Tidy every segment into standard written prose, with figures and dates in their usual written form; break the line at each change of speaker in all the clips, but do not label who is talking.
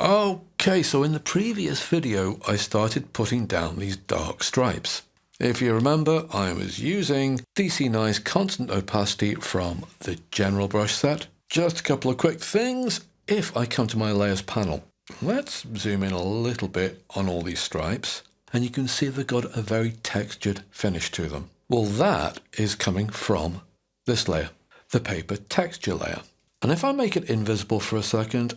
Okay, so in the previous video, I started putting down these dark stripes. If you remember, I was using DC Nice Constant Opacity from the General Brush set. Just a couple of quick things. If I come to my Layers panel, let's zoom in a little bit on all these stripes, and you can see they've got a very textured finish to them. Well, that is coming from this layer, the paper texture layer. And if I make it invisible for a second,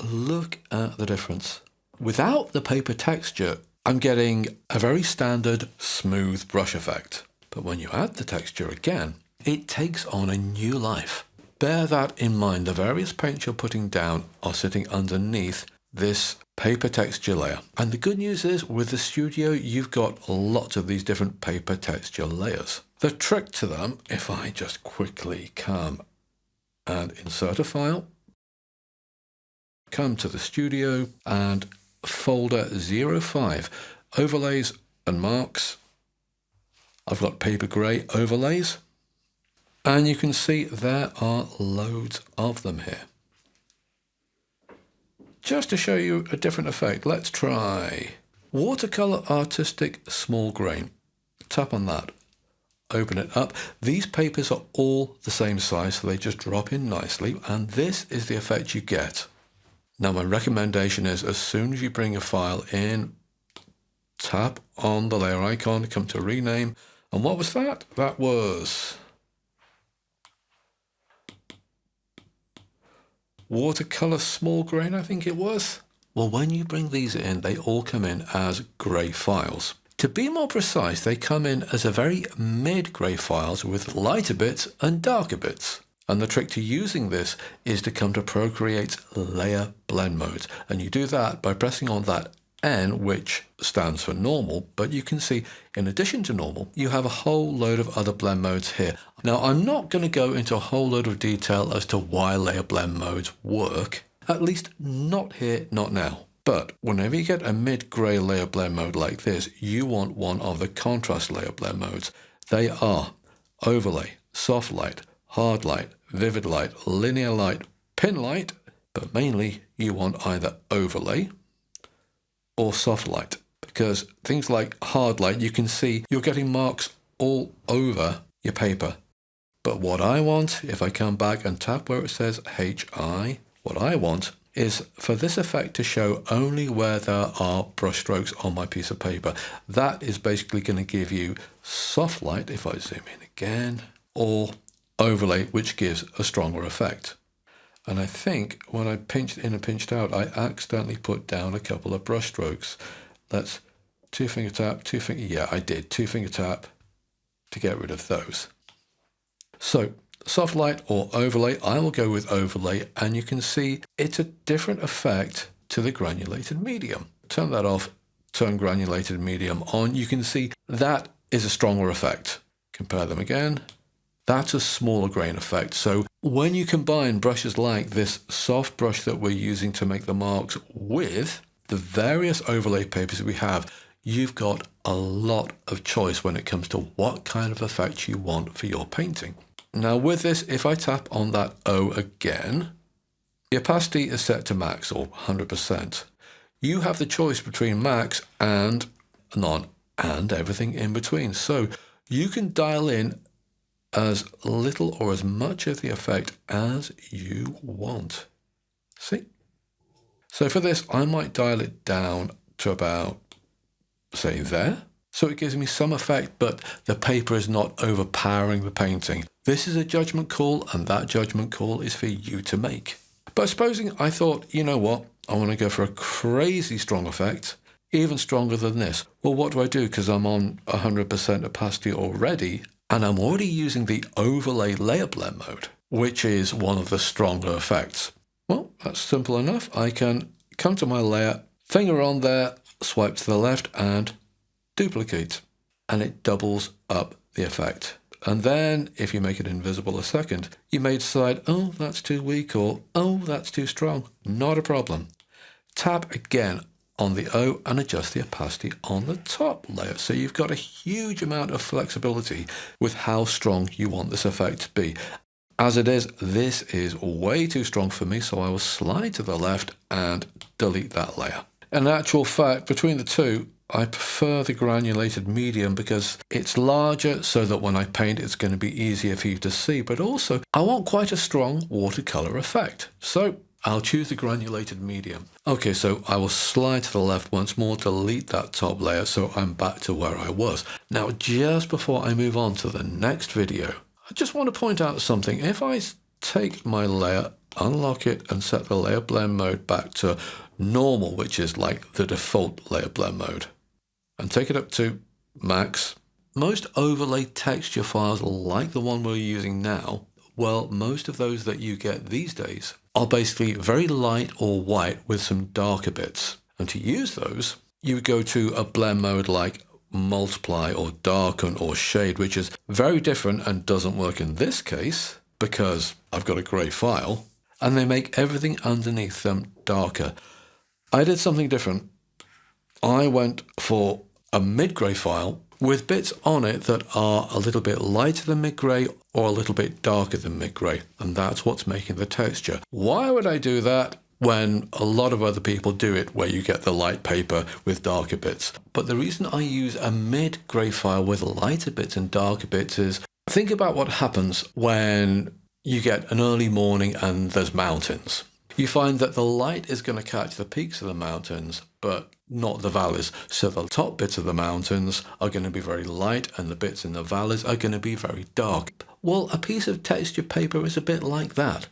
look at the difference. Without the paper texture, I'm getting a very standard smooth brush effect. But when you add the texture again, it takes on a new life. Bear that in mind. The various paints you're putting down are sitting underneath this paper texture layer. And the good news is with the studio, you've got lots of these different paper texture layers. The trick to them, if I just quickly come and insert a file, come to the studio and folder 05, overlays and marks. I've got paper gray overlays, and you can see there are loads of them here. Just to show you a different effect, let's try watercolor artistic small grain. Tap on that, open it up. These papers are all the same size, so they just drop in nicely, and this is the effect you get. Now, my recommendation is as soon as you bring a file in, tap on the layer icon, come to rename. And what was that? That was watercolor small grain, I think it was. Well, when you bring these in, they all come in as gray files. To be more precise, they come in as a very mid-gray files with lighter bits and darker bits. And the trick to using this is to come to Procreate's layer blend modes. And you do that by pressing on that N, which stands for normal. But you can see, in addition to normal, you have a whole load of other blend modes here. Now, I'm not going to go into a whole load of detail as to why layer blend modes work, at least not here, not now. But whenever you get a mid-gray layer blend mode like this, you want one of the contrast layer blend modes. They are overlay, soft light, hard light, vivid light, linear light, pin light, but mainly you want either overlay or soft light, because things like hard light, you can see you're getting marks all over your paper. But what I want, if I come back and tap where it says HI, what I want is for this effect to show only where there are brush strokes on my piece of paper. That is basically going to give you soft light, if I zoom in again, or overlay, which gives a stronger effect. And I think when I pinched in and pinched out, I accidentally put down a couple of brush strokes. Let's two finger tap, yeah, I did two finger tap to get rid of those. So soft light or overlay, I will go with overlay, and you can see it's a different effect to the granulated medium. Turn that off, turn granulated medium on. You can see that is a stronger effect. Compare them again. That's a smaller grain effect. So when you combine brushes like this soft brush that we're using to make the marks with the various overlay papers we have, you've got a lot of choice when it comes to what kind of effect you want for your painting. Now with this, if I tap on that O again, the opacity is set to max or 100%. You have the choice between max and none and everything in between. So you can dial in as little or as much of the effect as you want. See? So for this, I might dial it down to about, say, there. So it gives me some effect, but the paper is not overpowering the painting. This is a judgment call, and that judgment call is for you to make. But supposing I thought, you know what, I want to go for a crazy strong effect, even stronger than this. Well, what do? Because I'm on 100% opacity already, and I'm already using the overlay layer blend mode, which is one of the stronger effects. Well, that's simple enough. I can come to my layer, finger on there, swipe to the left, and duplicate, and it doubles up the effect. And then if you make it invisible a second, you may decide, oh, that's too weak, or oh, that's too strong. Not a problem. Tap again on the O and adjust the opacity on the top layer. So you've got a huge amount of flexibility with how strong you want this effect to be. As it is, this is way too strong for me, so I will slide to the left and delete that layer. In actual fact, between the two, I prefer the granulated medium because it's larger so that when I paint it's going to be easier for you to see, but also I want quite a strong watercolor effect. So I'll choose the granulated medium. Okay, so I will slide to the left once more, delete that top layer so I'm back to where I was. Now, just before I move on to the next video, I just want to point out something. If I take my layer, unlock it and set the layer blend mode back to normal, which is like the default layer blend mode, and take it up to max, most overlay texture files like the one we're using now, well, most of those that you get these days are basically very light or white with some darker bits. And to use those, you would go to a blend mode like multiply or darken or shade, which is very different and doesn't work in this case because I've got a grey file, and they make everything underneath them darker. I did something different. I went for a mid-grey file with bits on it that are a little bit lighter than mid-grey or a little bit darker than mid-grey, and that's what's making the texture. Why would I do that when a lot of other people do it where you get the light paper with darker bits? But the reason I use a mid-grey file with lighter bits and darker bits is, think about what happens when you get an early morning and there's mountains. You find that the light is going to catch the peaks of the mountains, but not the valleys. So the top bits of the mountains are going to be very light and the bits in the valleys are going to be very dark. Well, a piece of texture paper is a bit like that.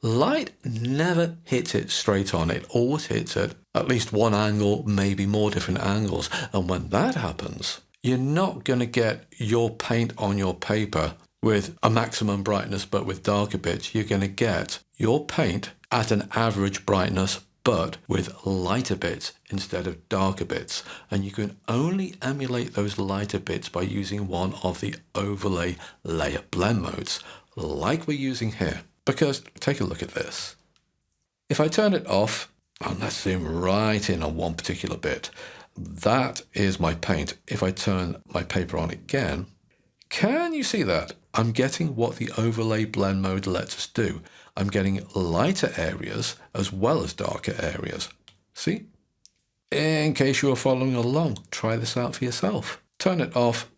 Light never hits it straight on. It always hits it at least one angle, maybe more different angles. And when that happens, you're not going to get your paint on your paper with a maximum brightness but with darker bits. You're going to get your paint at an average brightness but with lighter bits instead of darker bits. And you can only emulate those lighter bits by using one of the overlay layer blend modes like we're using here. Because take a look at this. If I turn it off, and let's zoom right in on one particular bit, that is my paint. If I turn my paper on again, can you see that? I'm getting what the overlay blend mode lets us do. I'm getting lighter areas as well as darker areas. See? In case you are following along, try this out for yourself. Turn it off,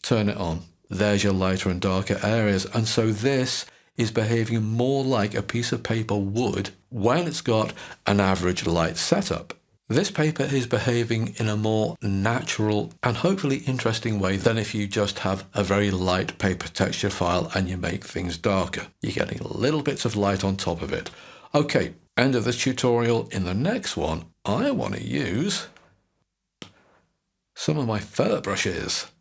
turn it on. There's your lighter and darker areas. And so this is behaving more like a piece of paper would when it's got an average light setup. This paper is behaving in a more natural and hopefully interesting way than if you just have a very light paper texture file and you make things darker. You're getting little bits of light on top of it. Okay, end of this tutorial. In the next one, I want to use some of my feather brushes.